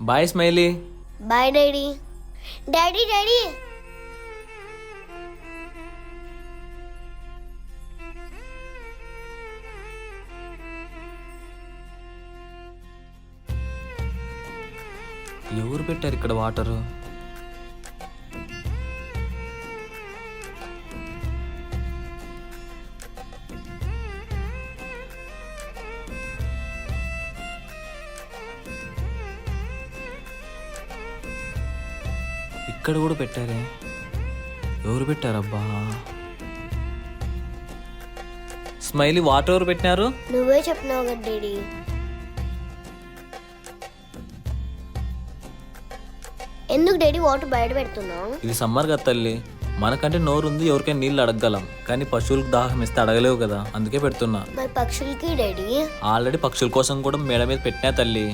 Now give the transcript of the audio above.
Bye smiley. Bye daddy. Daddy daddy ఎవరు పెట్టారు ఇక్కడ వాటరు? ఇక్కడ కూడా పెట్టారే, ఎవరు పెట్టారబ్బా? స్మైలీ వాటర్ ఎవరు పెట్టినారు? నువ్వే చెప్పినావు కదా డాడీ. ఎందుకు డాడీ వాటర్ బయట పెడుతున్నావు? ఇది సమ్మర్ కదా తల్లి, మనకంటే నోరు ఉంది, ఎవరికైనా నీళ్ళు అడగగలం, కానీ పశువులకు దాహం ఇస్తే అడగలేవు కదా, అందుకే పెడుతున్నా. మరి పక్షులకి డాడీ? ఆల్రెడీ పక్షుల కోసం కూడా మేడ మీద పెట్టినా తల్లి.